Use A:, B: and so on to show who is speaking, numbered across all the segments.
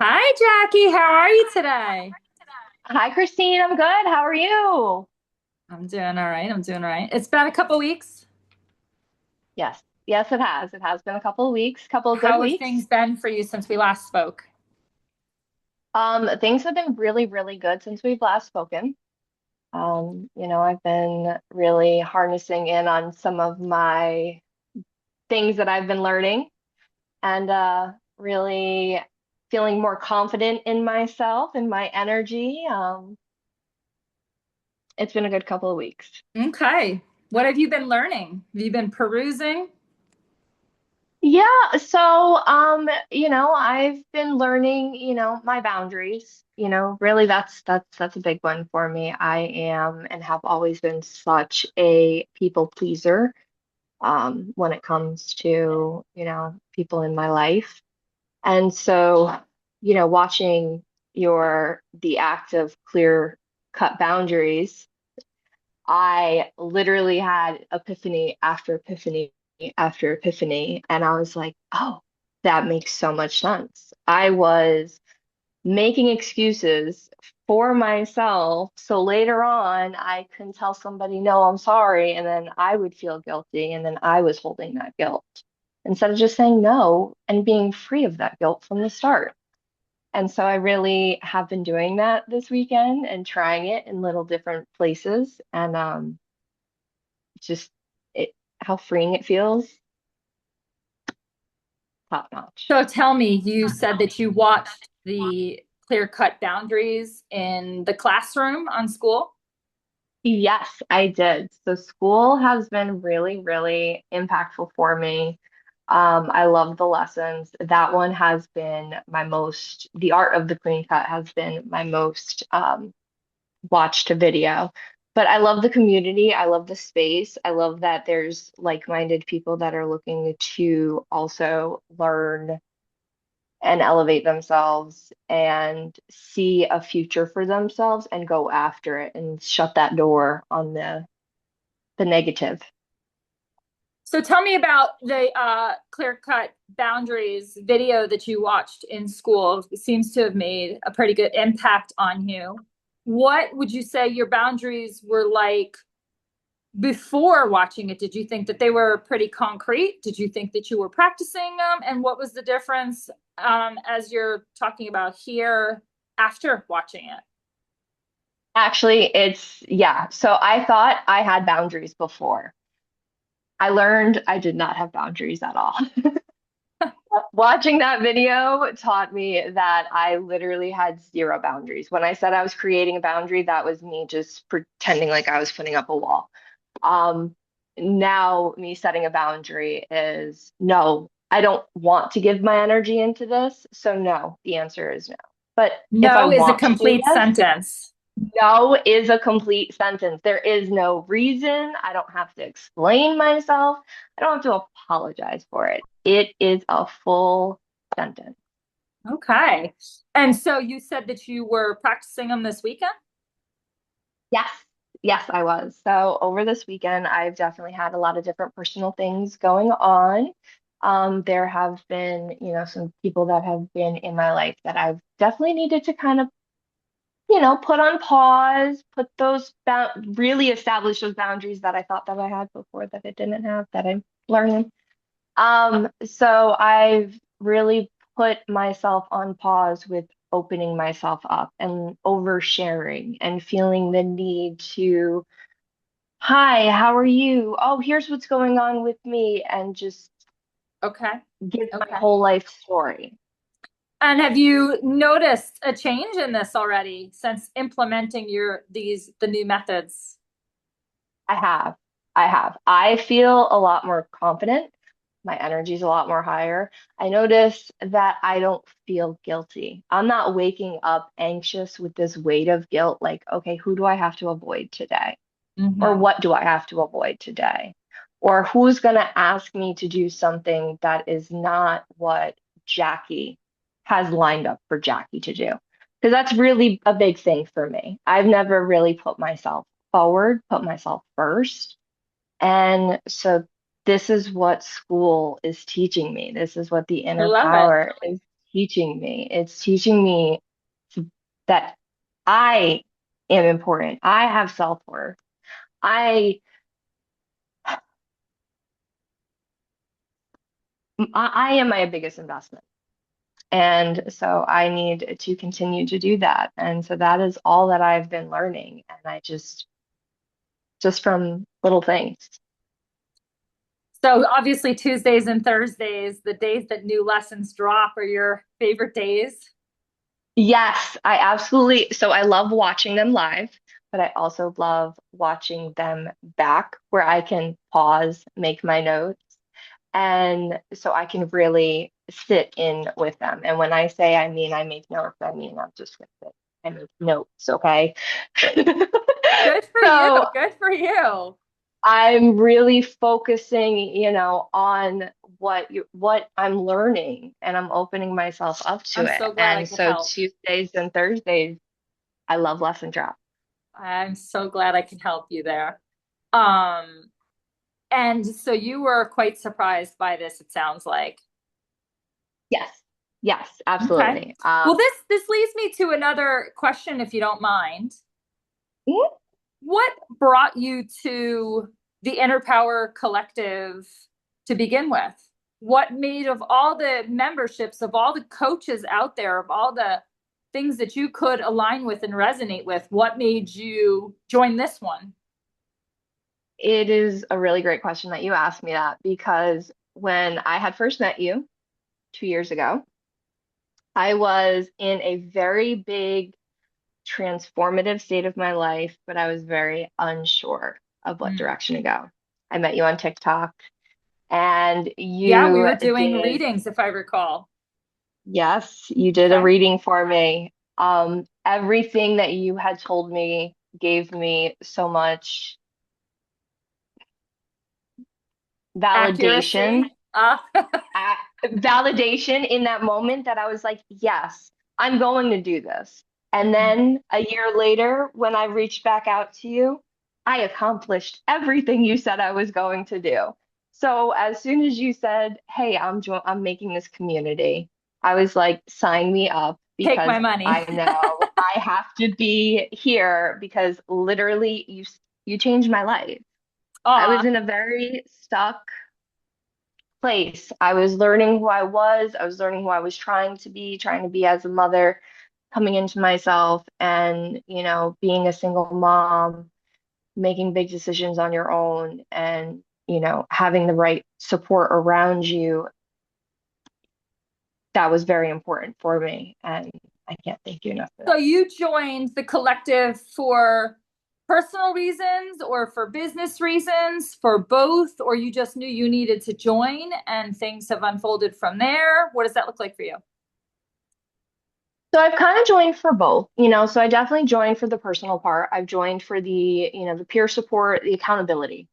A: Hi, Jackie. How are you today?
B: Hi, Christine. I'm good. How are you?
A: I'm doing all right. I'm doing all right. It's been a couple weeks.
B: Yes. Yes, it has. It has been a couple of weeks, couple of good
A: How have things
B: weeks.
A: been for you since we last spoke?
B: Things have been really, really good since we've last spoken. I've been really harnessing in on some of my things that I've been learning and really feeling more confident in myself and my energy. It's been a good couple of weeks.
A: Okay. What have you been learning? Have you been perusing?
B: Yeah, so I've been learning, my boundaries. Really that's a big one for me. I am and have always been such a people pleaser when it comes to, people in my life. And so, watching the act of clear cut boundaries, I literally had epiphany after epiphany after epiphany. And I was like, oh, that makes so much sense. I was making excuses for myself. So later on, I can tell somebody, no, I'm sorry. And then I would feel guilty. And then I was holding that guilt instead of just saying no and being free of that guilt from the start. And so I really have been doing that this weekend and trying it in little different places. And just it how freeing it feels, top notch.
A: So tell me, you said that you watched the clear-cut boundaries in the classroom on school.
B: Yes, I did. So school has been really, really impactful for me. I love the lessons. That one has been the art of the clean cut has been my most watched video. But I love the community. I love the space. I love that there's like-minded people that are looking to also learn and elevate themselves and see a future for themselves and go after it and shut that door on the negative.
A: So tell me about the clear-cut boundaries video that you watched in school. It seems to have made a pretty good impact on you. What would you say your boundaries were like before watching it? Did you think that they were pretty concrete? Did you think that you were practicing them? And what was the difference as you're talking about here after watching it?
B: Actually, yeah. So I thought I had boundaries before. I learned I did not have boundaries at all. Watching that video taught me that I literally had zero boundaries. When I said I was creating a boundary, that was me just pretending like I was putting up a wall. Um, Now me setting a boundary is no, I don't want to give my energy into this. So no, the answer is no. But if I
A: No is a
B: want to do
A: complete
B: this,
A: sentence.
B: no is a complete sentence. There is no reason. I don't have to explain myself. I don't have to apologize for it. It is a full sentence.
A: Okay. And so you said that you were practicing them this weekend?
B: Yes, yes, I was. So over this weekend, I've definitely had a lot of different personal things going on. There have been, some people that have been in my life that I've definitely needed to kind of, put on pause, put those really establish those boundaries that I thought that I had before that I didn't have that I'm learning. So I've really put myself on pause with opening myself up and oversharing and feeling the need to, hi, how are you? Oh, here's what's going on with me, and just
A: Okay.
B: give my
A: Okay.
B: whole life story.
A: And have you noticed a change in this already since implementing the new methods?
B: I have. I have. I feel a lot more confident. My energy's a lot more higher. I notice that I don't feel guilty. I'm not waking up anxious with this weight of guilt, like, okay, who do I have to avoid today? Or
A: Hmm.
B: what do I have to avoid today? Or who's going to ask me to do something that is not what Jackie has lined up for Jackie to do? Because that's really a big thing for me. I've never really put myself forward, put myself first. And so this is what school is teaching me. This is what the
A: I
B: inner
A: love it.
B: power is teaching me. It's teaching me that I am important. I have self-worth. I I am my biggest investment. And so I need to continue to do that. And so that is all that I've been learning. And I just from little things.
A: So obviously Tuesdays and Thursdays, the days that new lessons drop, are your favorite days.
B: Yes, I absolutely. So I love watching them live, but I also love watching them back where I can pause, make my notes, and so I can really sit in with them. And when I say I mean I make notes, I mean I'm just gonna sit. I make notes, okay?
A: Good for you.
B: So
A: Good for you.
B: I'm really focusing, on what I'm learning and I'm opening myself up to
A: I'm
B: it.
A: so glad I
B: And
A: could
B: so
A: help.
B: Tuesdays and Thursdays, I love lesson drop.
A: I'm so glad I could help you there. Um, and so you were quite surprised by this, it sounds like.
B: Yes. Yes,
A: Okay.
B: absolutely.
A: Well, this leads me to another question, if you don't mind.
B: Mm,
A: What brought you to the Inner Power Collective to begin with? What made of all the memberships, of all the coaches out there, of all the things that you could align with and resonate with, what made you join this one?
B: it is a really great question that you asked me that because when I had first met you 2 years ago, I was in a very big transformative state of my life, but I was very unsure of what
A: Mm.
B: direction to go. I met you on TikTok and
A: Yeah, we
B: you
A: were doing
B: did,
A: readings, if I recall.
B: yes, you did a
A: Okay.
B: reading for me. Everything that you had told me gave me so much validation,
A: Accuracy. Uh,
B: validation in that moment that I was like, yes, I'm going to do this. And
A: mhm.
B: then a year later, when I reached back out to you, I accomplished everything you said I was going to do. So as soon as you said, "Hey, I'm making this community," I was like, "Sign me up
A: Take
B: because
A: my money.
B: I know I have to be here because literally you changed my life." I was
A: Aw.
B: in a very stuck place. I was learning who I was. I was learning who I was trying to be as a mother, coming into myself and, being a single mom, making big decisions on your own and, having the right support around you. That was very important for me. And I can't thank you enough for
A: So
B: that.
A: you joined the collective for personal reasons or for business reasons, for both, or you just knew you needed to join and things have unfolded from there? What does that look like for you?
B: So I've kind of joined for both, so I definitely joined for the personal part. I've joined for the peer support, the accountability,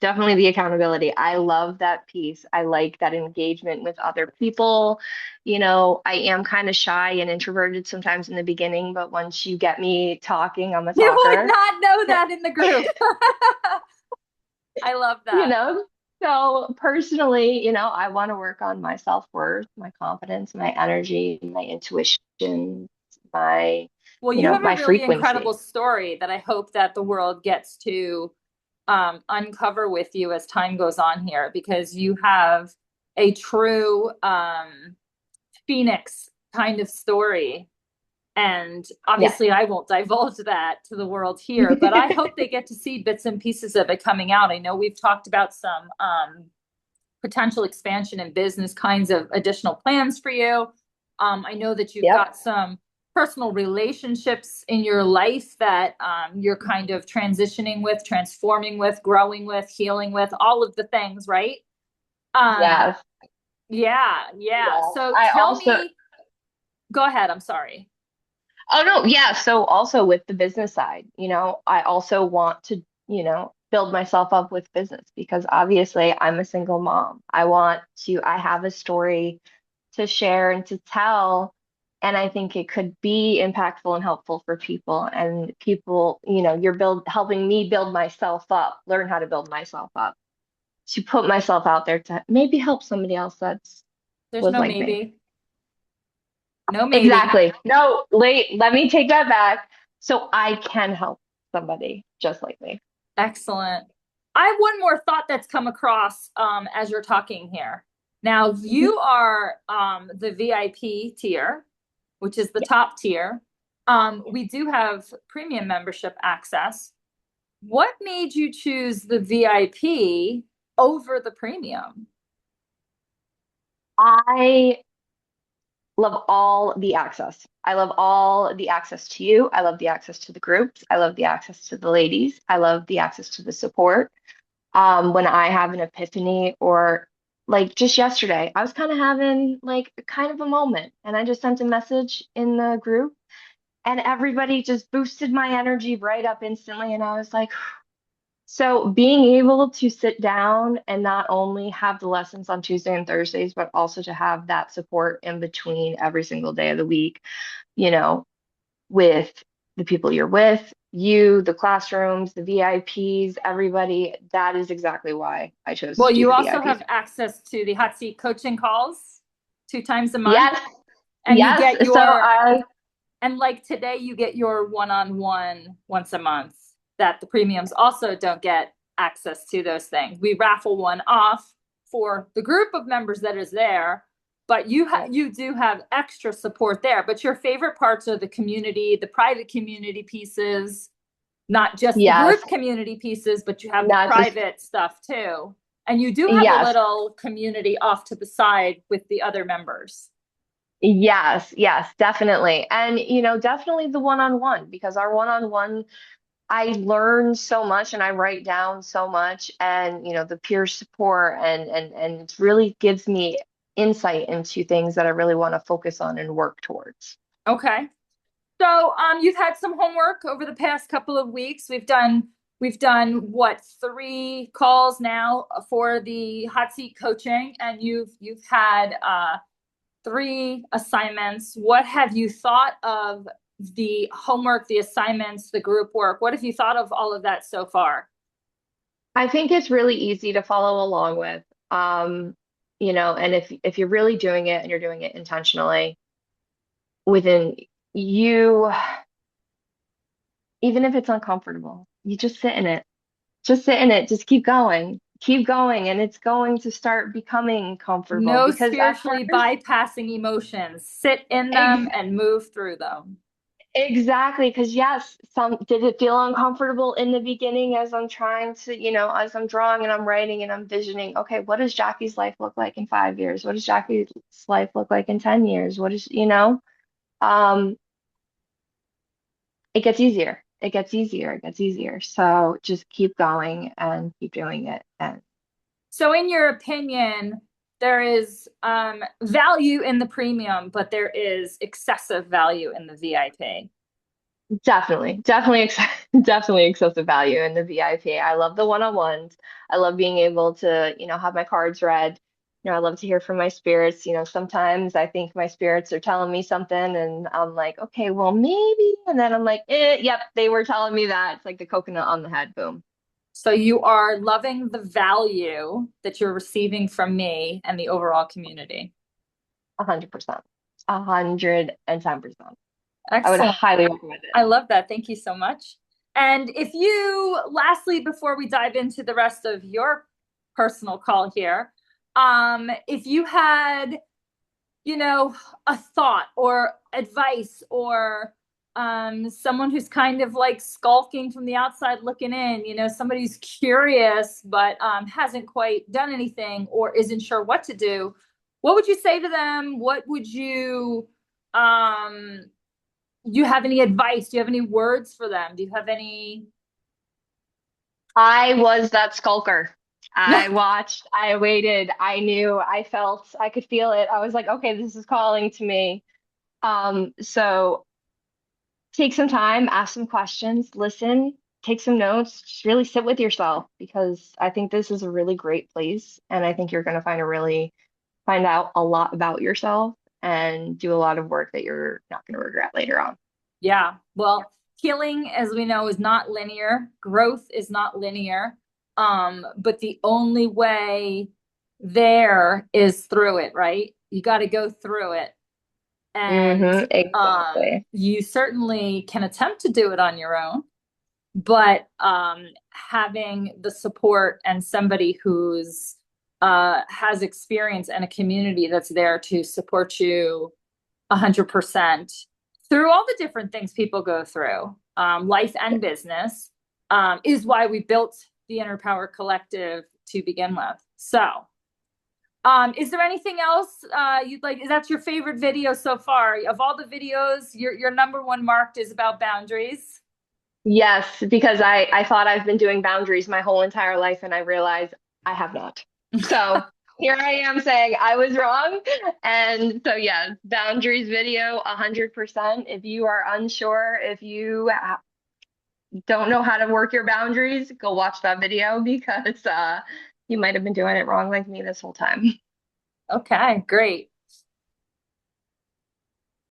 B: definitely the accountability. I love that piece. I like that engagement with other people. I am kind of shy and introverted sometimes in the beginning, but once you get me talking, I'm a
A: You would
B: talker.
A: not know that in the group. I love
B: you
A: that.
B: know so personally, I want to work on my self-worth, my confidence, my energy, my intuition, my
A: Well, you have a
B: my
A: really incredible
B: frequency.
A: story that I hope that the world gets to uncover with you as time goes on here because you have a true Phoenix kind of story. And
B: Yes.
A: obviously, I won't divulge that to the world here, but I hope they get to see bits and pieces of it coming out. I know we've talked about some potential expansion in business kinds of additional plans for you. I know that you've
B: Yep.
A: got some personal relationships in your life that you're kind of transitioning with, transforming with, growing with, healing with, all of the things, right? Um,
B: Yes.
A: yeah, yeah.
B: Yes.
A: So
B: I
A: tell
B: also,
A: me, go ahead. I'm sorry.
B: oh no, yeah. So also with the business side, I also want to, build myself up with business because obviously I'm a single mom. I have a story to share and to tell. And I think it could be impactful and helpful for people. And people, you're helping me build myself up, learn how to build myself up. to put myself out there to maybe help somebody else that's
A: There's
B: was
A: no
B: like me.
A: maybe. No maybe.
B: Exactly. No, let me take that back. So I can help somebody just like me.
A: Excellent. I have one more thought that's come across as you're talking here. Now,
B: Mhm.
A: you are the VIP tier, which is the
B: Yeah.
A: top tier. We do have premium membership access. What made you choose the VIP over the premium?
B: I love all the access. I love all the access to you. I love the access to the groups. I love the access to the ladies. I love the access to the support. When I have an epiphany or like just yesterday, I was kind of having like kind of a moment and I just sent a message in the group and everybody just boosted my energy right up instantly. And I was like, so being able to sit down and not only have the lessons on Tuesday and Thursdays, but also to have that support in between every single day of the week, you know, with the people you're with, you, the classrooms, the VIPs, everybody, that is exactly why I chose
A: Well,
B: to do
A: you
B: the
A: also
B: VIP.
A: have access to the hot seat coaching calls 2 times a month,
B: Yes,
A: and you
B: yes.
A: get
B: So
A: your,
B: I,
A: and like today, you get your one-on-one once a month that the premiums also don't get access to those things. We raffle one off for the group of members that is there, but you do have extra support there. But your favorite parts are the community, the private community pieces, not just the
B: yes,
A: group community pieces, but you have the
B: not just,
A: private stuff too. And you do have a
B: yes.
A: little community off to the side with the other members.
B: Yes, yes, definitely. And, definitely the one-on-one because our one-on-one, I learn so much and I write down so much and, the peer support and it really gives me insight into things that I really want to focus on and work towards.
A: Okay. So, you've had some homework over the past couple of weeks. We've done what, 3 calls now for the hot seat coaching, and you've had 3 assignments. What have you thought of the homework, the assignments, the group work? What have you thought of all of that so far?
B: I think it's really easy to follow along with. And if you're really doing it and you're doing it intentionally within you, even if it's uncomfortable, you just sit in it. Just sit in it. Just keep going. Keep going. And it's going to start becoming comfortable
A: No
B: because at
A: spiritually
B: first,
A: bypassing emotions. Sit in
B: ex
A: them and move through them.
B: exactly. Because yes, did it feel uncomfortable in the beginning as I'm trying to, as I'm drawing and I'm writing and I'm visioning, okay, what does Jackie's life look like in 5 years? What does Jackie's life look like in 10 years? Um, it gets easier. It gets easier. It gets easier. So just keep going and keep doing it. And
A: So, in your opinion, there is value in the premium, but there is excessive value in the VIP.
B: definitely, definitely excessive value in the VIP. I love the one-on-ones. I love being able to, have my cards read. I love to hear from my spirits. Sometimes I think my spirits are telling me something and I'm like, okay, well, maybe. And then I'm like, yep, they were telling me that. It's like the coconut on the head. Boom.
A: So, you are loving the value that you're receiving from me and the overall community.
B: 100%. 110%. I would
A: Excellent.
B: highly recommend it.
A: I love that. Thank you so much. And if you, lastly, before we dive into the rest of your personal call here, if you had, a thought or advice or someone who's kind of like skulking from the outside looking in, somebody who's curious but hasn't quite done anything or isn't sure what to do, what would you say to them? What would you um, do you have any advice? Do you have any words for them? Do you have any?
B: I was that skulker. I watched, I waited, I knew, I felt, I could feel it. I was like, okay, this is calling to me. So take some time, ask some questions, listen, take some notes, just really sit with yourself because I think this is a really great place. And I think you're going to find out a lot about yourself and do a lot of work that you're not going to regret later on.
A: Yeah. Well, healing, as we know, is not linear. Growth is not linear. But the only way there is through it, right? You got to go through it. And
B: Exactly.
A: you certainly can attempt to do it on your own, but having the support and somebody who's has experience and a community that's there to support you 100% through all the different things people go through, life and business, is why we built the Inner Power Collective to begin with. So, is there anything else you'd like? Is that your favorite video so far? Of all the videos, your number one marked is about boundaries.
B: Yes, because I thought I've been doing boundaries my whole entire life and I realized I have not. So here I am saying I was wrong. And so yeah, boundaries video 100%. If you are unsure, if you don't know how to work your boundaries, go watch that video because you might have been doing it wrong like me this whole time.
A: Okay, great.